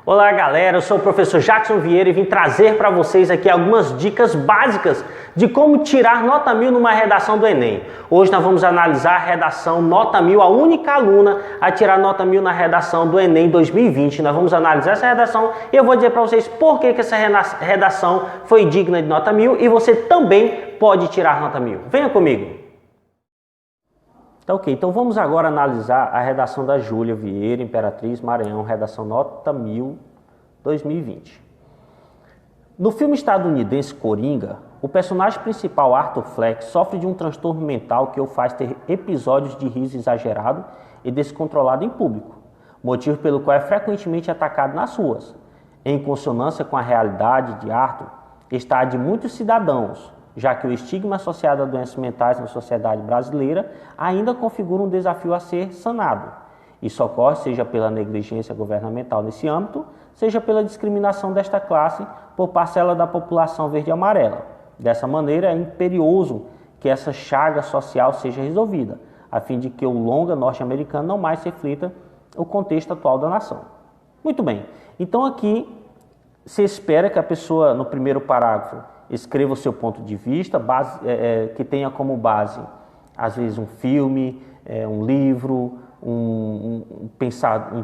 Olá galera, eu sou o professor Jackson Vieira e vim trazer para vocês aqui algumas dicas básicas de como tirar nota 1000 numa redação do Enem. Hoje nós vamos analisar a redação nota 1000, a única aluna a tirar nota 1000 na redação do Enem 2020. Nós vamos analisar essa redação e eu vou dizer para vocês por que essa redação foi digna de nota 1000 e você também pode tirar nota 1000. Venha comigo! Tá, ok, então vamos agora analisar a redação da Júlia Vieira, Imperatriz, Maranhão, redação nota 1000, 2020. No filme estadunidense Coringa, o personagem principal, Arthur Fleck, sofre de um transtorno mental que o faz ter episódios de riso exagerado e descontrolado em público, motivo pelo qual é frequentemente atacado nas ruas. Em consonância com a realidade de Arthur, está a de muitos cidadãos, já que o estigma associado a doenças mentais na sociedade brasileira ainda configura um desafio a ser sanado. Isso ocorre seja pela negligência governamental nesse âmbito, seja pela discriminação desta classe por parcela da população verde e amarela. Dessa maneira, é imperioso que essa chaga social seja resolvida, a fim de que o longa norte-americano não mais reflita o contexto atual da nação. Muito bem, então aqui se espera que a pessoa, no primeiro parágrafo, escreva o seu ponto de vista, que tenha como base, às vezes, um filme, um livro, um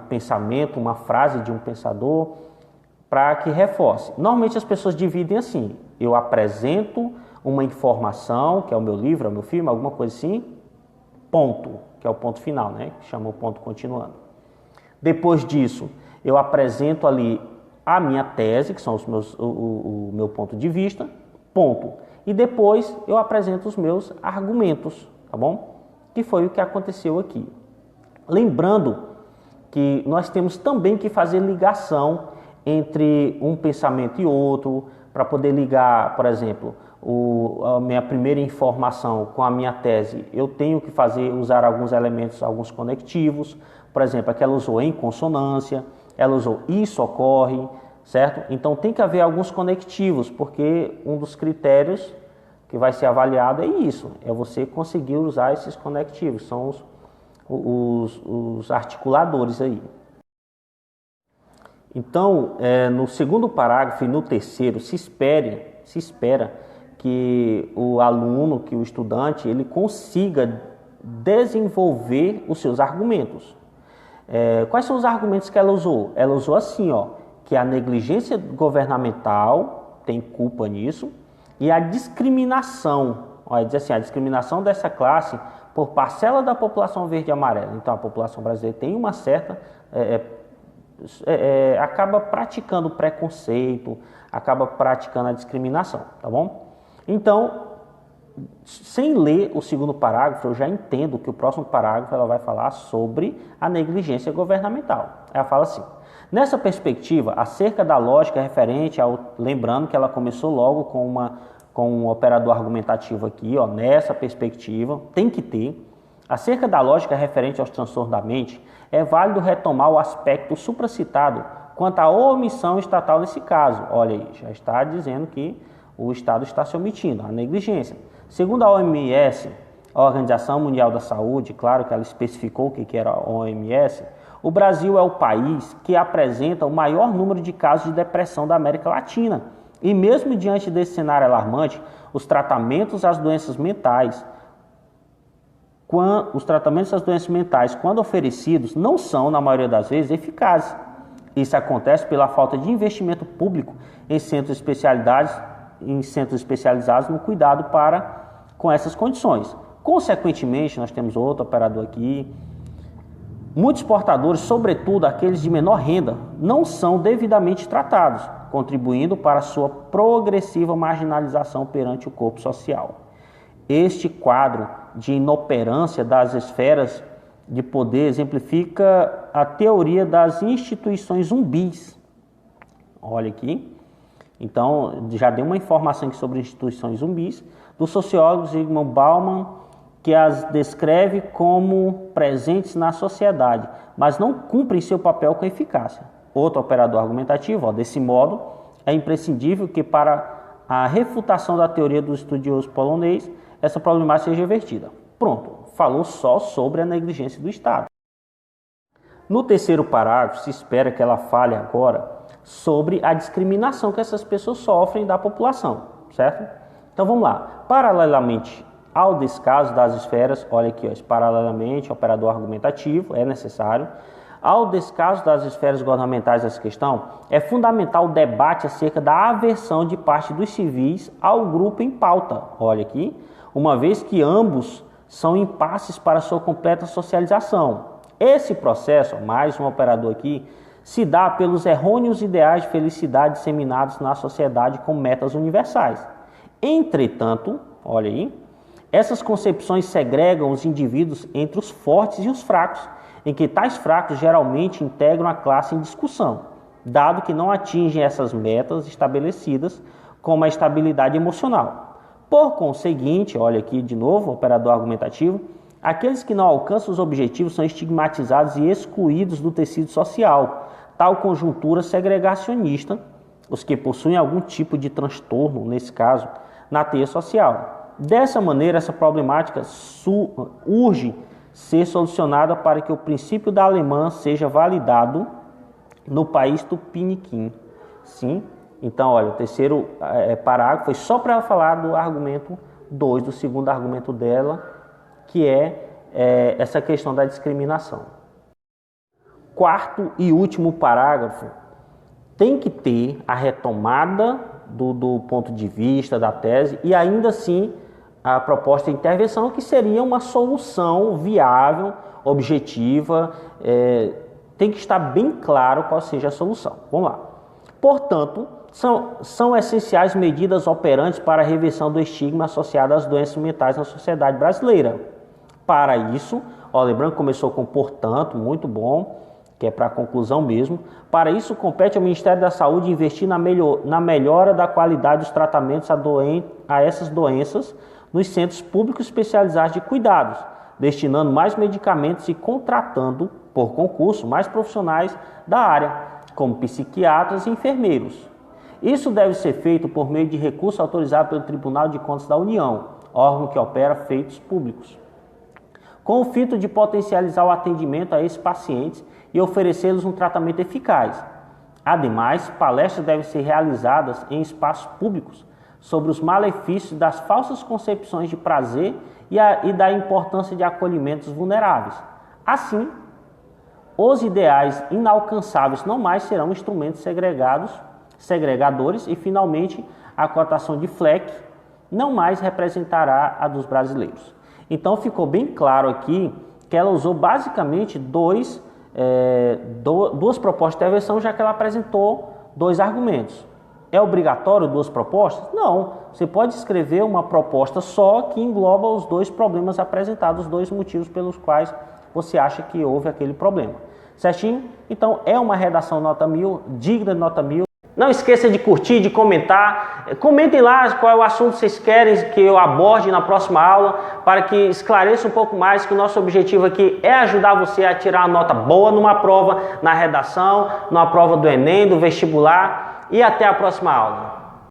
pensamento, uma frase de um pensador, para que reforce. Normalmente as pessoas dividem assim: eu apresento uma informação, que é o meu livro, é o meu filme, alguma coisa assim, ponto, que é o ponto final, né? Que chama o ponto continuando. Depois disso, eu apresento ali a minha tese, que são o meu ponto de vista, ponto. E depois eu apresento os meus argumentos, tá bom? Que foi o que aconteceu aqui. Lembrando que nós temos também que fazer ligação entre um pensamento e outro, para poder ligar, por exemplo, a minha primeira informação com a minha tese, eu tenho que usar alguns elementos, alguns conectivos. Por exemplo, aqui ela usou em consonância, ela usou isso ocorre, certo? Então tem que haver alguns conectivos, porque um dos critérios que vai ser avaliado é isso, é você conseguir usar esses conectivos, são os articuladores aí. Então, no segundo parágrafo e no terceiro, se espera que o aluno, que o estudante, ele consiga desenvolver os seus argumentos. Quais são os argumentos que ela usou? Ela usou assim, que a negligência governamental tem culpa nisso e a discriminação, diz assim, a discriminação dessa classe por parcela da população verde e amarela. Então a população brasileira tem uma certa, acaba praticando preconceito, acaba praticando a discriminação, tá bom? Então, sem ler o segundo parágrafo, eu já entendo que o próximo parágrafo ela vai falar sobre a negligência governamental. Ela fala assim: nessa perspectiva, acerca da lógica referente ao... Lembrando que ela começou logo com um operador argumentativo aqui, nessa perspectiva, tem que ter. Acerca da lógica referente aos transtornos da mente, é válido retomar o aspecto supracitado quanto à omissão estatal nesse caso. Olha aí, já está dizendo que o Estado está se omitindo, a negligência. Segundo a OMS, a Organização Mundial da Saúde, claro que ela especificou o que era a OMS, o Brasil é o país que apresenta o maior número de casos de depressão da América Latina. E mesmo diante desse cenário alarmante, os tratamentos às doenças mentais, quando oferecidos, não são, na maioria das vezes, eficazes. Isso acontece pela falta de investimento público em centros especializados no cuidado com essas condições. Consequentemente, nós temos outro operador aqui, muitos portadores, sobretudo aqueles de menor renda, não são devidamente tratados, contribuindo para a sua progressiva marginalização perante o corpo social. Este quadro de inoperância das esferas de poder exemplifica a teoria das instituições zumbis. Olha aqui. Então, já dei uma informação aqui sobre instituições zumbis, do sociólogo Zygmunt Bauman, que as descreve como presentes na sociedade, mas não cumprem seu papel com eficácia. Outro operador argumentativo, desse modo, é imprescindível que para a refutação da teoria do estudioso polonês, essa problemática seja revertida. Pronto, falou só sobre a negligência do Estado. No terceiro parágrafo, se espera que ela fale agora sobre a discriminação que essas pessoas sofrem da população, certo? Então vamos lá. Paralelamente ao descaso das esferas, olha aqui, ó, paralelamente, operador argumentativo, é necessário. Ao descaso das esferas governamentais dessa questão, é fundamental o debate acerca da aversão de parte dos civis ao grupo em pauta, olha aqui, uma vez que ambos são impasses para sua completa socialização. Esse processo, mais um operador aqui, se dá pelos errôneos ideais de felicidade disseminados na sociedade com metas universais. Entretanto, olha aí, essas concepções segregam os indivíduos entre os fortes e os fracos, em que tais fracos geralmente integram a classe em discussão, dado que não atingem essas metas estabelecidas, como a estabilidade emocional. Por conseguinte, olha aqui de novo, operador argumentativo, aqueles que não alcançam os objetivos são estigmatizados e excluídos do tecido social, tal conjuntura segregacionista, os que possuem algum tipo de transtorno, nesse caso, na teia social. Dessa maneira, essa problemática urge ser solucionada para que o princípio da alemã seja validado no país tupiniquim. Sim? Então, olha, o terceiro parágrafo foi só para falar do argumento 2, do segundo argumento dela, que é essa questão da discriminação. Quarto e último parágrafo tem que ter a retomada do ponto de vista da tese e ainda assim a proposta de intervenção, que seria uma solução viável, objetiva, tem que estar bem claro qual seja a solução. Vamos lá. Portanto, são essenciais medidas operantes para a reversão do estigma associado às doenças mentais na sociedade brasileira. Para isso, lembrando que começou com portanto, muito bom, que é para a conclusão mesmo. Para isso, compete ao Ministério da Saúde investir na melhora da qualidade dos tratamentos a essas doenças nos centros públicos especializados de cuidados, destinando mais medicamentos e contratando, por concurso, mais profissionais da área, como psiquiatras e enfermeiros. Isso deve ser feito por meio de recurso autorizado pelo Tribunal de Contas da União, órgão que opera feitos públicos, com o fito de potencializar o atendimento a esses pacientes e oferecê-los um tratamento eficaz. Ademais, palestras devem ser realizadas em espaços públicos sobre os malefícios das falsas concepções de prazer e da importância de acolhimentos vulneráveis. Assim, os ideais inalcançáveis não mais serão instrumentos segregadores e, finalmente, a cotação de Fleck não mais representará a dos brasileiros. Então, ficou bem claro aqui que ela usou basicamente duas propostas de intervenção, já que ela apresentou dois argumentos. É obrigatório duas propostas? Não. Você pode escrever uma proposta só que engloba os dois problemas apresentados, os dois motivos pelos quais você acha que houve aquele problema. Certinho? Então, é uma redação nota 1000, digna de nota 1000. Não esqueça de curtir, de comentar. Comentem lá qual é o assunto que vocês querem que eu aborde na próxima aula, para que esclareça um pouco mais que o nosso objetivo aqui é ajudar você a tirar uma nota boa numa prova, na redação, numa prova do Enem, do vestibular. E até a próxima aula.